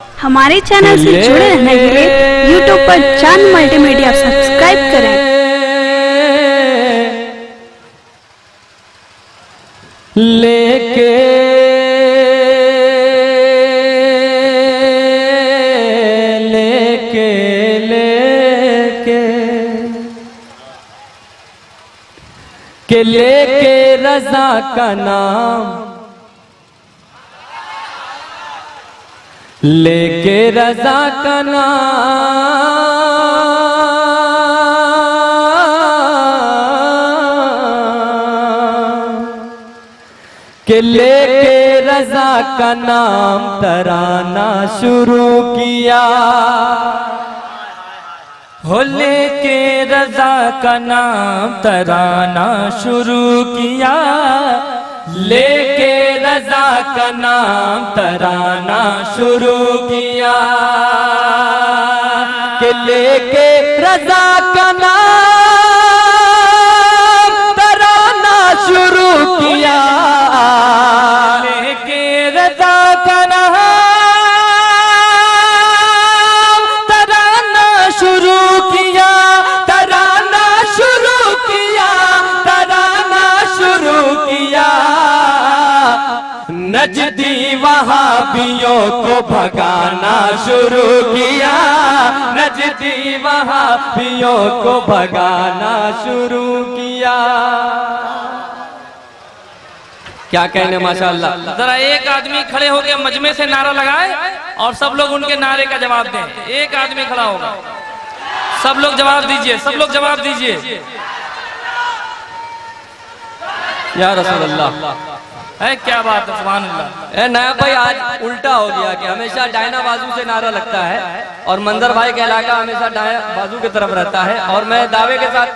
हमारे चैनल से जुड़े रहने के लिए यूट्यूब पर चांद मल्टीमीडिया सब्सक्राइब करें। लेके लेके लेके के लेके रज़ा का नाम, लेके रज़ा का नाम, के लेके रज़ा का नाम तराना शुरू किया। हो लेके रज़ा का नाम तराना शुरू किया, लेके रज़ा का नाम तराना शुरू किया। कि लेके रज़ा का नाम तराना शुरू किया, लेके रज़ा का नाम तराना शुरू किया, तराना शुरू किया, तराना शुरू किया। नजदी वहाबियों को भगाना शुरू किया, नजदी वहाबियों को भगाना शुरू किया। क्या कहने माशाअल्लाह। जरा एक आदमी खड़े होकर मजमे से नारा लगाए और सब लोग उनके नारे का जवाब दें। एक आदमी खड़ा होगा, सब लोग जवाब दीजिए, सब लोग जवाब दीजिए। या रसूल अल्लाह, है क्या बात है, सुभान अल्लाह। नया भाई आज उल्टा हो गया कि हमेशा डायना बाजू से नारा लगता है और मंजर भाई का इलाका हमेशा डायना बाजू की तरफ रहता है, और मैं दावे के साथ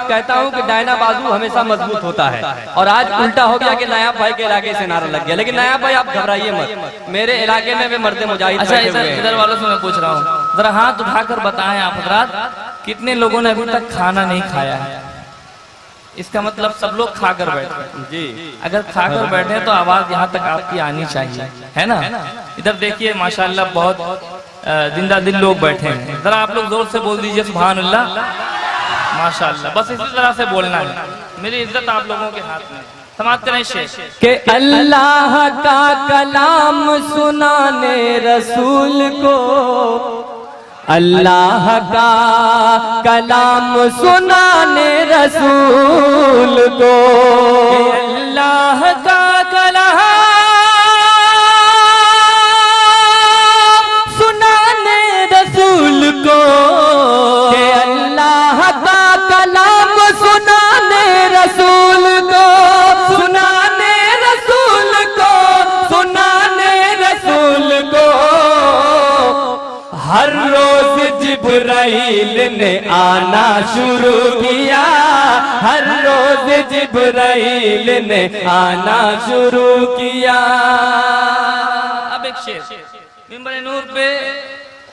कहता हूं कि डायना बाजू हमेशा मजबूत होता है, और आज उल्टा हो गया कि नया भाई के इलाके से नारा लग गया। लेकिन नया भाई आप घबराइए मत, मेरे इलाके में भी मर्दे मुजाहिद। अच्छा, इधर वालों से मैं पूछ रहा हूँ, जरा हाथ उठाकर बताएं आप हजरात, कितने लोगों ने अभी तक खाना नहीं खाया है? इसका मतलब सब लोग खाकर बैठे जी। अगर खाकर बैठे तो आवाज यहाँ तक आपकी आनी चाहिए, है ना? इधर देखिए माशाल्लाह बहुत जिंदा दिल लोग बैठे हैं। जरा आप लोग जोर से बोल दीजिए सुभान अल्लाह, माशाल्लाह। बस इसी तरह से बोलना है, मेरी इज्जत आप लोगों के हाथ में। समाप्त करें शेष के अल्लाह का कलाम सुनाने रसूल को, अल्लाह का कलाम सुनाने रसूल को, अल्लाह का कलाम सुनाने रसूल को, अल्लाह का कलाम सुनाने रसूल को, सुनाने रसूल को, सुनाने रसूल को। हर रोज जिब्राइल ने आना शुरू किया, हर रोज जिब्राइल ने आना शुरू किया। अब एक शेर, मिंबर नूर पे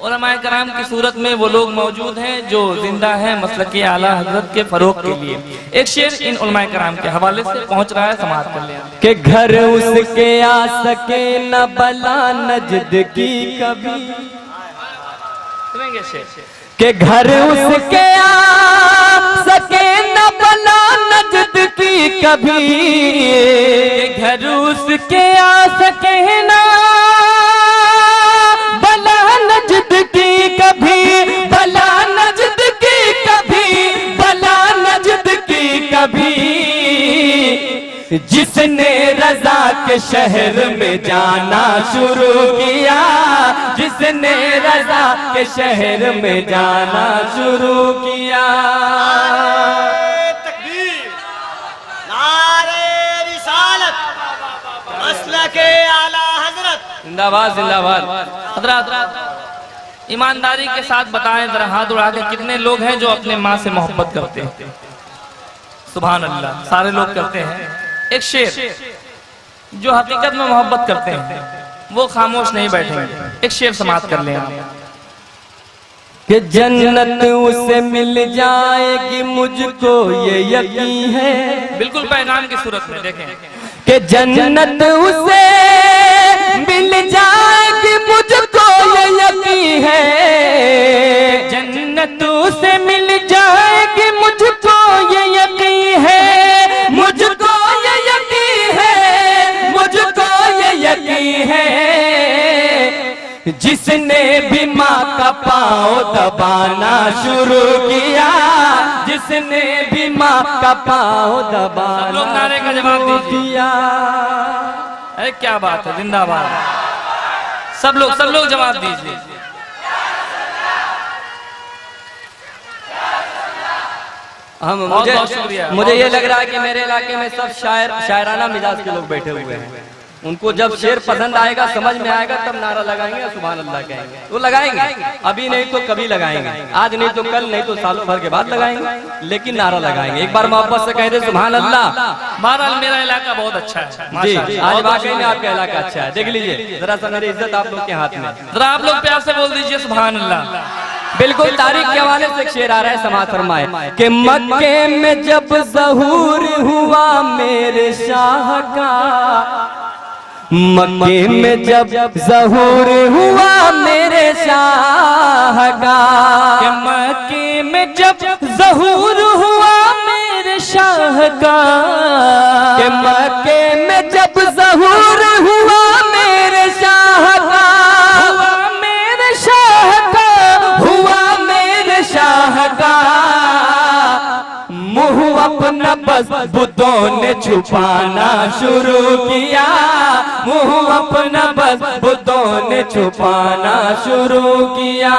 उलमाए कराम की सूरत में वो लोग मौजूद हैं जो जिंदा हैं मसलक के आला हजरत के फरोग के लिए। एक शेर इन उलमाए कराम के हवाले से पहुंच रहा है, समाप्त कर लिया। कि घर उसके आ सके न बला नजद की कभी, के घर उसके आ सके न बला नजद की कभी, घर उसके आ सके न बला नजद की कभी, बला नजद की कभी, बला नजद की कभी। जिसने रज़ा के शहर में जाना शुरू किया, जिसने रज़ा के शहर में जाना शुरू किया। तकबीर, नारे रिसालत, मसलके आला हजरत जिंदाबाद जिंदाबाद। हजरात ईमानदारी के साथ बताएं जरा हाथ उड़ा के, कितने लोग हैं जो अपने माँ से मोहब्बत करते हैं? सुभान अल्लाह, सारे लोग करते हैं। एक शेर, जो हकीकत में मोहब्बत करते हैं वो खामोश नहीं बैठेंगे। एक शेर समाप्त कर लें आप। कि जन्नत उसे मिल जाएगी मुझको ये यकीन है, बिल्कुल पैगाम की सूरत में देखें कि जन्नत उसे मिल जाएगी मुझको ये यकीन है, जन्नत से मिल जाएगी मुझको ये यकीन है, मुझको ये यकीन है, मुझको ये यकीन है। जिसने भी माँ का पाँव दबाना शुरू किया, जिसने भी माँ का पाँव दबाना लोग नारे का जवाब दीजिए। किया। अरे क्या बात है, जिंदाबाद। सब लोग जवाब दीजिए। बहुत शुक्रिया। मुझे ये लग रहा है कि मेरे इलाके में सब शायराना मिजाज के लोग बैठे हुए हैं। उनको जब शेर पसंद आएगा, समझ में आएगा, तब नारा लगाएंगे, सुभान अल्लाह कहेंगे। वो लगाएंगे, अभी नहीं तो कभी लगाएंगे, आज नहीं तो कल, नहीं तो सालों भर के बाद लगाएंगे, लेकिन नारा लगाएंगे। एक बार मोहब्बत से कह दे सुभान अल्लाह। बहरहाल मेरा इलाका बहुत अच्छा है जी, माशाअल्लाह। आज वाकई में आपका इलाका अच्छा है। देख लीजिए जरा सा, मेरी इज्जत आप लोग के हाथ में। जरा आप लोग प्यार से बोल दीजिए सुभान अल्लाह। बिल्कुल तारीख के हवाले से एक शेर आ रहा है, समाज फरमाए कि मक्के में जब ज़हूर हुआ मेरे शाह का, मक्के में जब ज़हूर हुआ मेरे शाह का, मक्के में जब ज़हूर हुआ मेरे शाह का, कि मक्के में जब ज़हूर हुआ मेरे शाह का, हुआ मेरे शाह का, हुआ मेरे शाह का, मुँह अपना बस बुतों ने छुपाना शुरू किया, मुँह अपना बस बुतों ने छुपाना शुरू किया।